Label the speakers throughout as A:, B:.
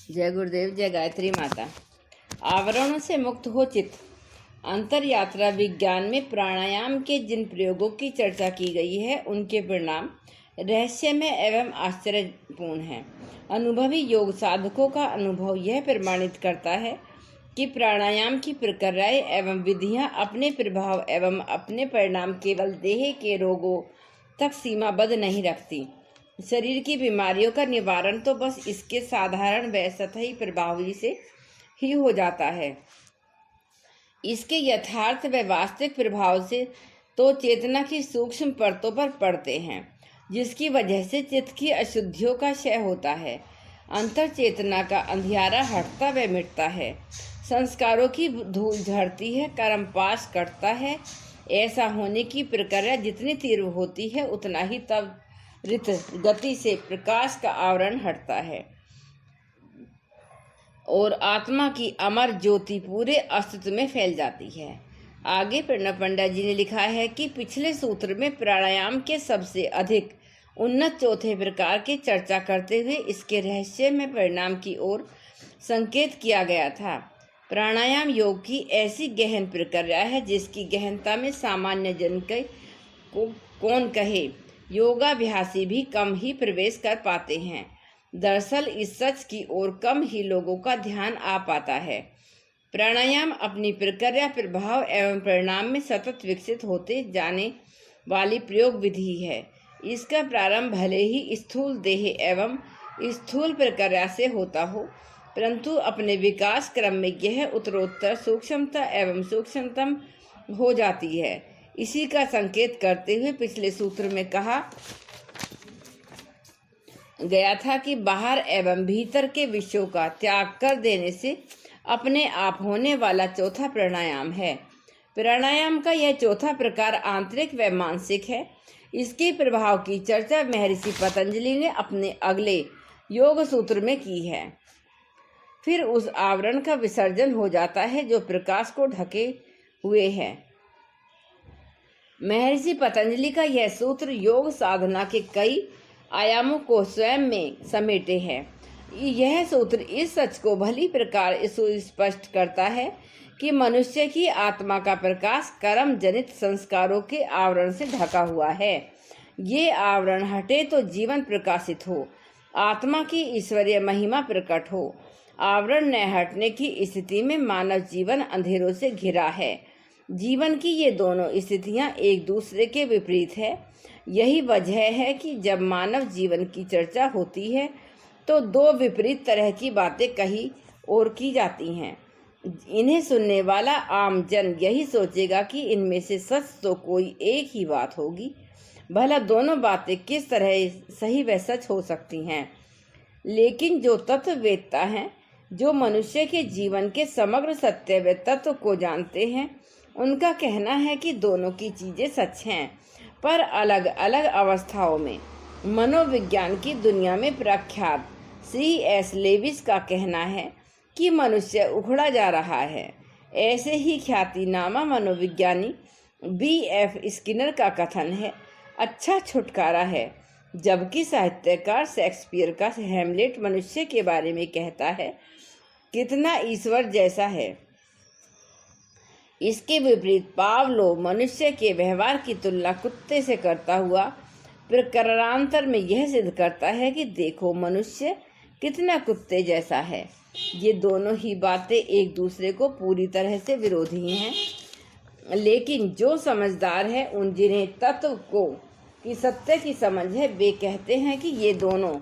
A: जय गुरुदेव, जय गायत्री माता। आवरणों से मुक्त हो चित्त। अंतर यात्रा विज्ञान में प्राणायाम के जिन प्रयोगों की चर्चा की गई है उनके परिणाम रहस्यमय एवं आश्चर्यपूर्ण हैं। अनुभवी योग साधकों का अनुभव यह प्रमाणित करता है कि प्राणायाम की प्रक्रियाएं एवं विधियां अपने प्रभाव एवं अपने परिणाम केवल देह के रोगों तक सीमाबद्ध नहीं रखती। शरीर की बीमारियों का निवारण तो बस इसके साधारण व सतही प्रभावी से ही हो जाता है। इसके यथार्थ व वास्तविक प्रभाव से तो चेतना की सूक्ष्म परतों पर पड़ते हैं, जिसकी वजह से चित्त की अशुद्धियों का क्षय होता है। अंतर चेतना का अंधियारा हटता व मिटता है। संस्कारों की धूल झड़ती है, कर्म पाश कटता है। ऐसा होने की प्रक्रिया जितनी तीव्र होती है उतना ही त्वरित गति से प्रकाश का आवरण हटता है और आत्मा की अमर ज्योति पूरे अस्तित्व में फैल जाती है। आगे प्रणव पंडित जी ने लिखा है कि पिछले सूत्र में प्राणायाम के सबसे अधिक उन्नत चौथे प्रकार की चर्चा करते हुए इसके रहस्य में परिणाम की ओर संकेत किया गया था। प्राणायाम योग की ऐसी गहन प्रक्रिया है जिसकी गहनता में सामान्य जन को कौन कहे। योगाभ्यासी भी कम ही प्रवेश कर पाते हैं। दरअसल इस सच की ओर कम ही लोगों का ध्यान आ पाता है। प्राणायाम अपनी प्रक्रिया, प्रभाव एवं परिणाम में सतत विकसित होते जाने वाली प्रयोग विधि है। इसका प्रारंभ भले ही स्थूल देह एवं स्थूल प्रक्रिया से होता हो, परंतु अपने विकास क्रम में यह उत्तरोत्तर सूक्ष्मता एवं सूक्ष्मतम हो जाती है। इसी का संकेत करते हुए पिछले सूत्र में कहा गया था कि बाहर एवं भीतर के विषयों का त्याग कर देने से अपने आप होने वाला चौथा प्राणायाम है। प्राणायाम का यह चौथा प्रकार आंतरिक व मानसिक है। इसके प्रभाव की चर्चा महर्षि पतंजलि ने अपने अगले योग सूत्र में की है। फिर उस आवरण का विसर्जन हो जाता है जो प्रकाश को ढके हुए है। महर्षि पतंजलि का यह सूत्र योग साधना के कई आयामों को स्वयं में समेटे है। यह सूत्र इस सच को भली प्रकार सुस्पष्ट करता है कि मनुष्य की आत्मा का प्रकाश कर्म जनित संस्कारों के आवरण से ढका हुआ है। ये आवरण हटे तो जीवन प्रकाशित हो, आत्मा की ईश्वरीय महिमा प्रकट हो। आवरण न हटने की स्थिति में मानव जीवन अंधेरों से घिरा है। जीवन की ये दोनों स्थितियां एक दूसरे के विपरीत है। यही वजह है कि जब मानव जीवन की चर्चा होती है तो दो विपरीत तरह की बातें कही और की जाती हैं। इन्हें सुनने वाला आम जन यही सोचेगा कि इनमें से सच तो कोई एक ही बात होगी। भला दोनों बातें किस तरह सही व सच हो सकती हैं? लेकिन जो तत्ववेत्ता हैं, जो मनुष्य के जीवन के समग्र सत्य व तत्व को जानते हैं, उनका कहना है कि दोनों की चीजें सच हैं, पर अलग अलग अवस्थाओं में। मनोविज्ञान की दुनिया में प्रख्यात C.S. लेविस का कहना है कि मनुष्य उखड़ा जा रहा है। ऐसे ही ख्यातिनामा मनोविज्ञानी B.F. स्किनर का कथन है, अच्छा छुटकारा है। जबकि साहित्यकार शेक्सपियर का हैमलेट मनुष्य के बारे में कहता है, कितना ईश्वर जैसा है। इसके विपरीत पावलोव मनुष्य के व्यवहार की तुलना कुत्ते से करता हुआ प्रकरणांतर में यह सिद्ध करता है कि देखो मनुष्य कितना कुत्ते जैसा है। ये दोनों ही बातें एक दूसरे को पूरी तरह से विरोधी हैं, लेकिन जो समझदार है उन जिन्हें तत्व को की सत्य की समझ है, वे कहते हैं कि ये दोनों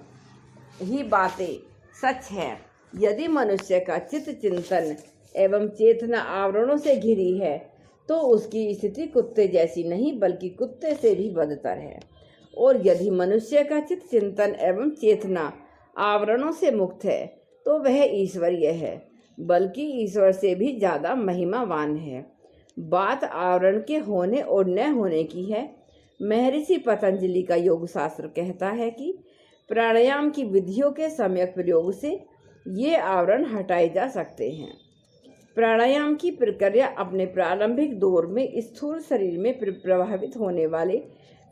A: ही बातें सच हैं। यदि मनुष्य का चित्त चिंतन एवं चेतना आवरणों से घिरी है तो उसकी स्थिति कुत्ते जैसी नहीं बल्कि कुत्ते से भी बदतर है। और यदि मनुष्य का चित्त चिंतन एवं चेतना आवरणों से मुक्त है तो वह ईश्वरीय है, बल्कि ईश्वर से भी ज़्यादा महिमावान है। बात आवरण के होने और न होने की है। महर्षि पतंजलि का योग शास्त्र कहता है कि प्राणायाम की विधियों के सम्यक प्रयोग से ये आवरण हटाए जा सकते हैं। प्राणायाम की प्रक्रिया अपने प्रारंभिक दौर में स्थूल शरीर में प्रभावित होने वाले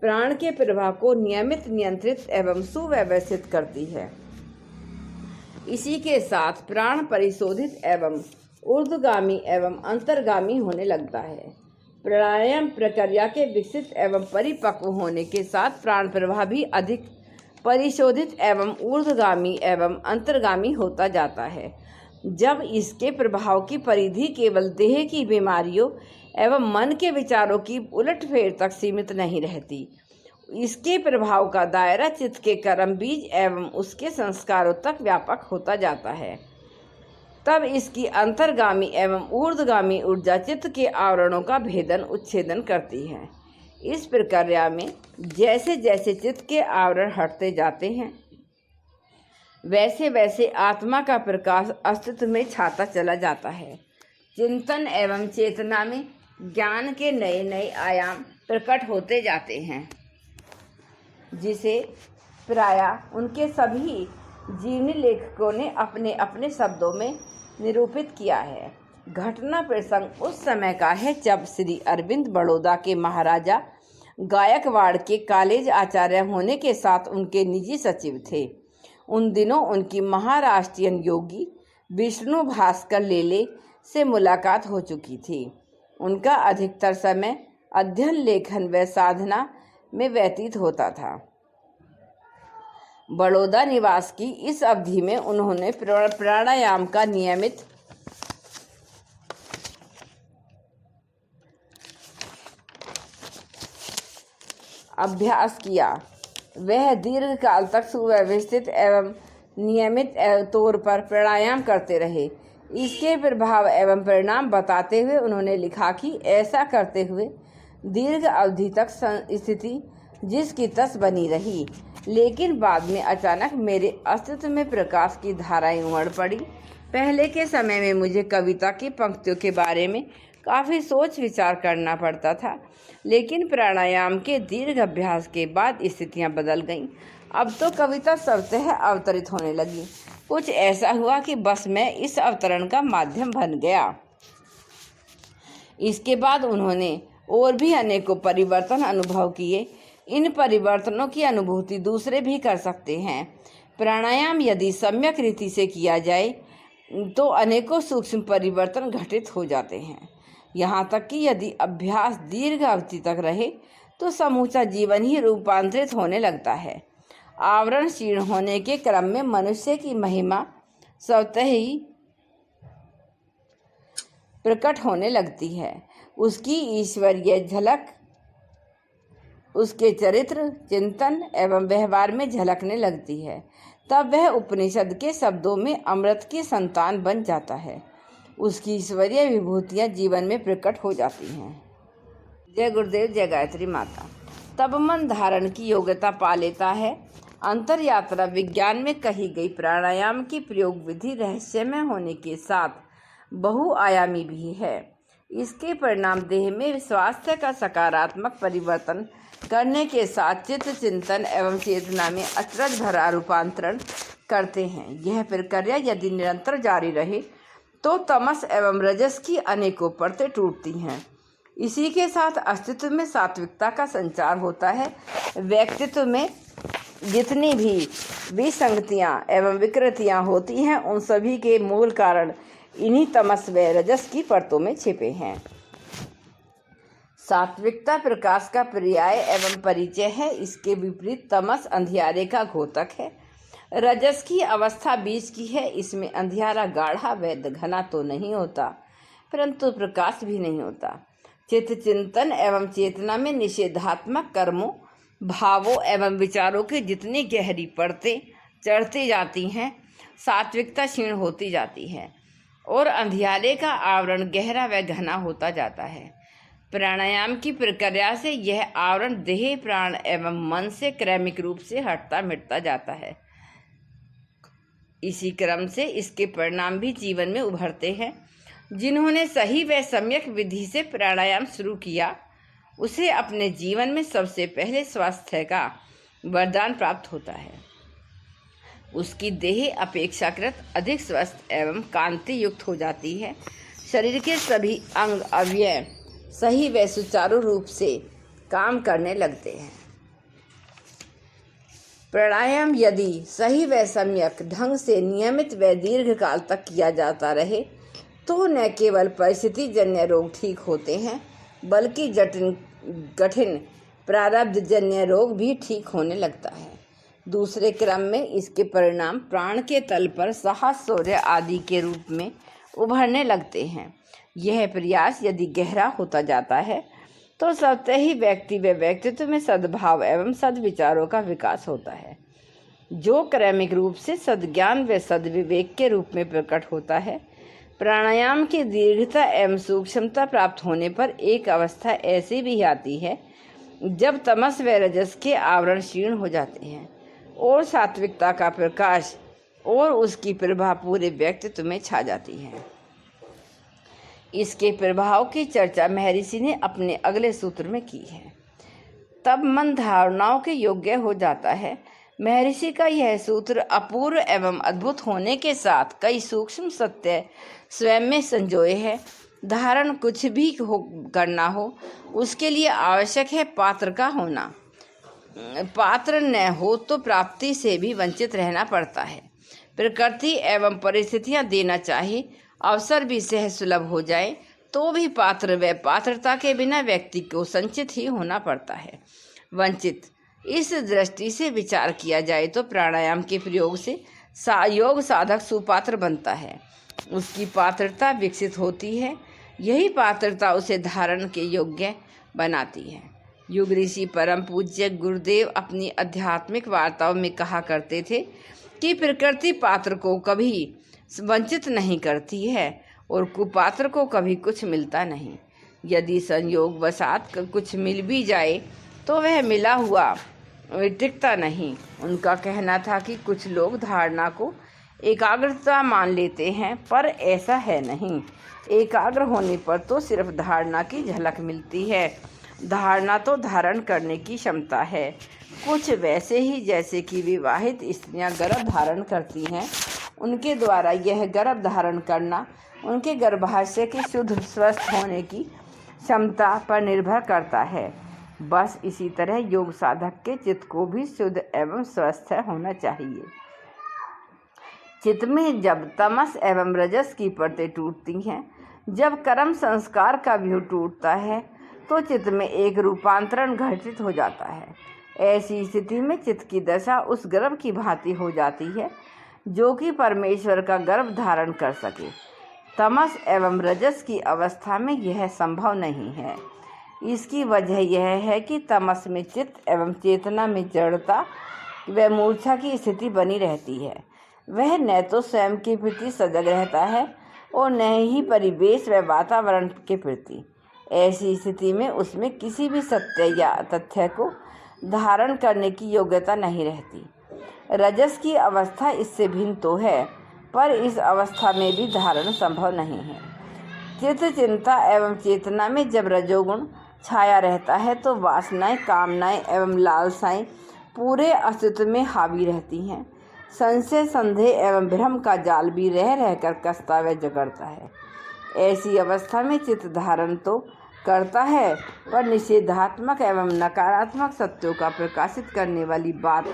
A: प्राण के प्रवाह को नियमित, नियंत्रित एवं सुव्यवस्थित करती है। इसी के साथ प्राण परिशोधित एवं ऊर्ध्वगामी एवं अंतर्गामी होने लगता है। प्राणायाम प्रक्रिया के विकसित एवं परिपक्व होने के साथ प्राण प्रवाह भी अधिक परिशोधित एवं ऊर्ध्वगामी एवं अंतर्गामी होता जाता है। जब इसके प्रभाव की परिधि केवल देह की बीमारियों एवं मन के विचारों की उलटफेर तक सीमित नहीं रहती, इसके प्रभाव का दायरा चित्त के कर्म बीज एवं उसके संस्कारों तक व्यापक होता जाता है। तब इसकी अंतर्गामी एवं ऊर्ध्वगामी ऊर्जा चित्त के आवरणों का भेदन उच्छेदन करती है। इस प्रक्रिया में जैसे जैसे चित्त के आवरण हटते जाते हैं, वैसे वैसे आत्मा का प्रकाश अस्तित्व में छाता चला जाता है। चिंतन एवं चेतना में ज्ञान के नए नए आयाम प्रकट होते जाते हैं, जिसे प्रायः उनके सभी जीवनी लेखकों ने अपने अपने शब्दों में निरूपित किया है। घटना प्रसंग उस समय का है जब श्री अरविंद बड़ौदा के महाराजा गायकवाड़ के कॉलेज आचार्य होने के साथ उनके निजी सचिव थे। उन दिनों उनकी महाराष्ट्रीयन योगी विष्णु भास्कर लेले से मुलाकात हो चुकी थी। उनका अधिकतर समय अध्ययन, लेखन व साधना में व्यतीत होता था। बड़ौदा निवास की इस अवधि में उन्होंने प्राणायाम का नियमित अभ्यास किया। वह दीर्घ काल तक सुव्यवस्थित एवं नियमित तौर पर प्राणायाम करते रहे। इसके प्रभाव एवं परिणाम बताते हुए उन्होंने लिखा कि ऐसा करते हुए दीर्घ अवधि तक स्थिति जिसकी तस बनी रही, लेकिन बाद में अचानक मेरे अस्तित्व में प्रकाश की धाराएं उमड़ पड़ी। पहले के समय में मुझे कविता की पंक्तियों के बारे में काफ़ी सोच विचार करना पड़ता था, लेकिन प्राणायाम के दीर्घ अभ्यास के बाद स्थितियां बदल गईं। अब तो कविता स्वतः अवतरित होने लगी। कुछ ऐसा हुआ कि बस मैं इस अवतरण का माध्यम बन गया। इसके बाद उन्होंने और भी अनेकों परिवर्तन अनुभव किए। इन परिवर्तनों की अनुभूति दूसरे भी कर सकते हैं। प्राणायाम यदि सम्यक रीति से किया जाए तो अनेकों सूक्ष्म परिवर्तन घटित हो जाते हैं। यहाँ तक कि यदि अभ्यास दीर्घ अवधि तक रहे तो समूचा जीवन ही रूपांतरित होने लगता है। आवरण क्षीण होने के क्रम में मनुष्य की महिमा स्वतः ही प्रकट होने लगती है। उसकी ईश्वरीय झलक उसके चरित्र, चिंतन एवं व्यवहार में झलकने लगती है। तब वह उपनिषद के शब्दों में अमृत की संतान बन जाता है। उसकी ईश्वरीय विभूतियाँ जीवन में प्रकट हो जाती हैं। जय गुरुदेव, जय गायत्री माता। तब मन धारण की योग्यता पा लेता है। अंतर यात्रा विज्ञान में कही गई प्राणायाम की प्रयोग विधि रहस्यमय होने के साथ बहुआयामी भी है। इसके परिणाम देह में स्वास्थ्य का सकारात्मक परिवर्तन करने के साथ चित्त, चिंतन एवं चेतना में अचरज भरा रूपांतरण करते हैं। यह प्रक्रिया यदि निरंतर जारी रहे तो तमस एवं रजस की अनेकों परतें टूटती हैं। इसी के साथ अस्तित्व में सात्विकता का संचार होता है। व्यक्तित्व में जितनी भी विसंगतियाँ एवं विकृतियाँ होती हैं, उन सभी के मूल कारण इन्हीं तमस व रजस की परतों में छिपे हैं। सात्विकता प्रकाश का पर्याय एवं परिचय है। इसके विपरीत तमस अंधियारे का घोतक है। रजस की अवस्था बीच की है। इसमें अंधियारा गाढ़ा व घना तो नहीं होता, परंतु प्रकाश भी नहीं होता। चित्त, चिंतन एवं चेतना में निषेधात्मक कर्मों, भावों एवं विचारों की जितनी गहरी परतें चढ़ती जाती हैं, सात्विकता क्षीण होती जाती है और अंधियारे का आवरण गहरा व घना होता जाता है। प्राणायाम की प्रक्रिया से यह आवरण देह, प्राण एवं मन से क्रमिक रूप से हटता मिटता जाता है। इसी क्रम से इसके परिणाम भी जीवन में उभरते हैं। जिन्होंने सही व सम्यक विधि से प्राणायाम शुरू किया, उसे अपने जीवन में सबसे पहले स्वास्थ्य का वरदान प्राप्त होता है। उसकी देह अपेक्षाकृत अधिक स्वस्थ एवं कांति युक्त हो जाती है। शरीर के सभी अंग अवयव सही व सुचारू रूप से काम करने लगते हैं। प्राणायाम यदि सही व सम्यक ढंग से नियमित व दीर्घ काल तक किया जाता रहे तो न केवल परिस्थिति जन्य रोग ठीक होते हैं बल्कि जटिल कठिन प्रारब्ध जन्य रोग भी ठीक होने लगता है। दूसरे क्रम में इसके परिणाम प्राण के तल पर साहस शौर्य आदि के रूप में उभरने लगते हैं। यह प्रयास यदि गहरा होता जाता है तो स्वतः ही व्यक्ति व व्यक्तित्व में सद्भाव एवं सद्विचारों का विकास होता है, जो क्रमिक रूप से सद्ज्ञान व सद्विवेक के रूप में प्रकट होता है। प्राणायाम की दीर्घता एवं सूक्ष्मता प्राप्त होने पर एक अवस्था ऐसी भी आती है जब तमस व रजस के आवरण क्षीण हो जाते हैं और सात्विकता का प्रकाश और उसकी प्रभा पूरे व्यक्तित्व में छा जाती है। इसके प्रभाव की चर्चा महर्षि ने अपने अगले सूत्र में की है। तब मन धारणाओं के योग्य हो जाता है। महर्षि का यह सूत्र अपूर्व एवं अद्भुत होने के साथ कई सूक्ष्म सत्य स्वयं में संजोए है। धारण कुछ भी करना हो उसके लिए आवश्यक है पात्र का होना। पात्र न हो तो प्राप्ति से भी वंचित रहना पड़ता है। प्रकृति एवं परिस्थितियां देना चाहिए, अवसर भी सहज सुलभ हो जाए तो भी पात्र व पात्रता के बिना व्यक्ति को संचित ही होना पड़ता है, वंचित। इस दृष्टि से विचार किया जाए तो प्राणायाम के प्रयोग से योग साधक सुपात्र बनता है, उसकी पात्रता विकसित होती है। यही पात्रता उसे धारण के योग्य बनाती है। युग ऋषि परम पूज्य गुरुदेव अपनी आध्यात्मिक वार्ताओं में कहा करते थे कि प्रकृति पात्र को कभी वंचित नहीं करती है और कुपात्र को कभी कुछ मिलता नहीं। यदि संयोग वसात कुछ मिल भी जाए तो वह मिला हुआ टिकता नहीं। उनका कहना था कि कुछ लोग धारणा को एकाग्रता मान लेते हैं, पर ऐसा है नहीं। एकाग्र होने पर तो सिर्फ धारणा की झलक मिलती है। धारणा तो धारण करने की क्षमता है। कुछ वैसे ही जैसे कि विवाहित स्त्रियां गर्भ धारण करती हैं, उनके द्वारा यह गर्भ धारण करना उनके गर्भाशय के शुद्ध स्वस्थ होने की क्षमता पर निर्भर करता है। बस इसी तरह योग साधक के चित्त को भी शुद्ध एवं स्वस्थ होना चाहिए। चित्त में जब तमस एवं रजस की परतें टूटती हैं, जब कर्म संस्कार का व्यू टूटता है तो चित्त में एक रूपांतरण घटित हो जाता है। ऐसी स्थिति में चित्त की दशा उस गर्भ की भांति हो जाती है जो कि परमेश्वर का गर्भ धारण कर सके। तमस एवं रजस की अवस्था में यह संभव नहीं है। इसकी वजह यह है कि तमस में चित्त एवं चेतना में जड़ता व मूर्छा की स्थिति बनी रहती है। वह न तो स्वयं के प्रति सजग रहता है और न ही परिवेश व वातावरण के प्रति। ऐसी स्थिति में उसमें किसी भी सत्य या तथ्य को धारण करने की योग्यता नहीं रहती। रजस की अवस्था इससे भिन्न तो है, पर इस अवस्था में भी धारण संभव नहीं है। चित्त चिंता एवं चेतना में जब रजोगुण छाया रहता है तो वासनाएं, कामनाएं एवं लालसाएं पूरे अस्तित्व में हावी रहती हैं। संशय, संदेह एवं भ्रम का जाल भी रह रहकर कसता व जकड़ता है। ऐसी अवस्था में चित्त धारण तो करता है, पर निषेधात्मक एवं नकारात्मक सत्यों का प्रकाशित करने वाली बात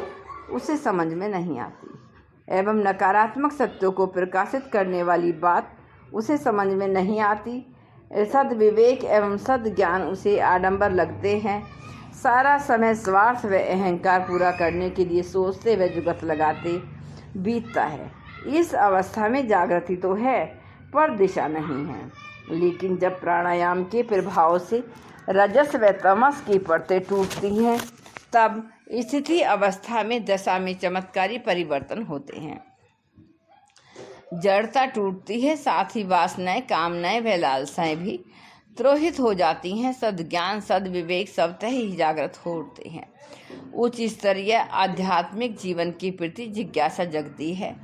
A: उसे समझ में नहीं आती। एवं नकारात्मक सत्यों को प्रकाशित करने वाली बात उसे समझ में नहीं आती। सद्विवेक एवं सद्ज्ञान उसे आडंबर लगते हैं। सारा समय स्वार्थ व अहंकार पूरा करने के लिए सोचते व जुगत लगाते बीतता है। इस अवस्था में जागृति तो है, पर दिशा नहीं है। लेकिन जब प्राणायाम के प्रभाव से रजस व तमस की परतें टूटती हैं, तब स्थिति अवस्था में दशा में चमत्कारी परिवर्तन होते हैं। जड़ता टूटती है, साथ ही वासनाएं, कामनाएं व लालसाएं भी त्रोहित हो जाती हैं। सद्ज्ञान, सद्विवेक स्वतः ही जागृत हो उठते हैं। उच्च स्तरीय आध्यात्मिक जीवन के प्रति जिज्ञासा जगती है।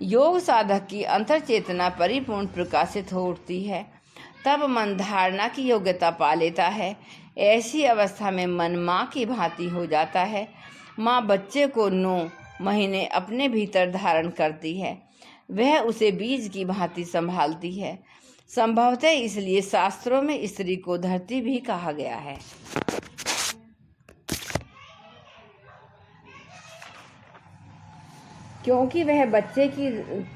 A: योग साधक की अंतर चेतना परिपूर्ण प्रकाशित हो उठती है। तब मन धारणा की योग्यता पा लेता है। ऐसी अवस्था में मन माँ की भांति हो जाता है। माँ बच्चे को 9 महीने अपने भीतर धारण करती है। वह उसे बीज की भांति संभालती है। संभवतः इसलिए शास्त्रों में स्त्री को धरती भी कहा गया है। क्योंकि वह बच्चे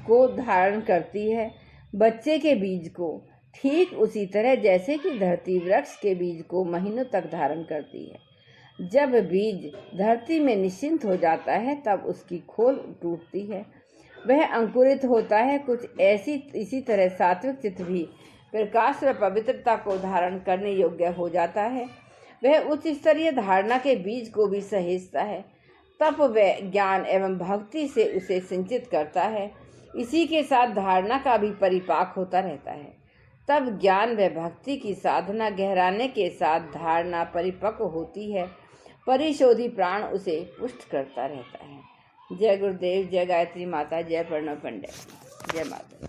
A: को धारण करती है, बच्चे के बीज को, ठीक उसी तरह जैसे कि धरती वृक्ष के बीज को महीनों तक धारण करती है। जब बीज धरती में निश्चिंत हो जाता है तब उसकी खोल टूटती है, वह अंकुरित होता है। कुछ इसी तरह सात्विक चित्त भी प्रकाश व पवित्रता को धारण करने योग्य हो जाता है। वह उच्च स्तरीय धारणा के बीज को भी सहेजता है, तब वह ज्ञान एवं भक्ति से उसे सिंचित करता है। इसी के साथ धारणा का भी परिपाक होता रहता है। तब ज्ञान व भक्ति की साधना गहराने के साथ धारणा परिपक्व होती है। परिशोधी प्राण उसे पुष्ट करता रहता है। जय गुरुदेव, जय गायत्री माता, जय प्रणव पंडित, जय माता।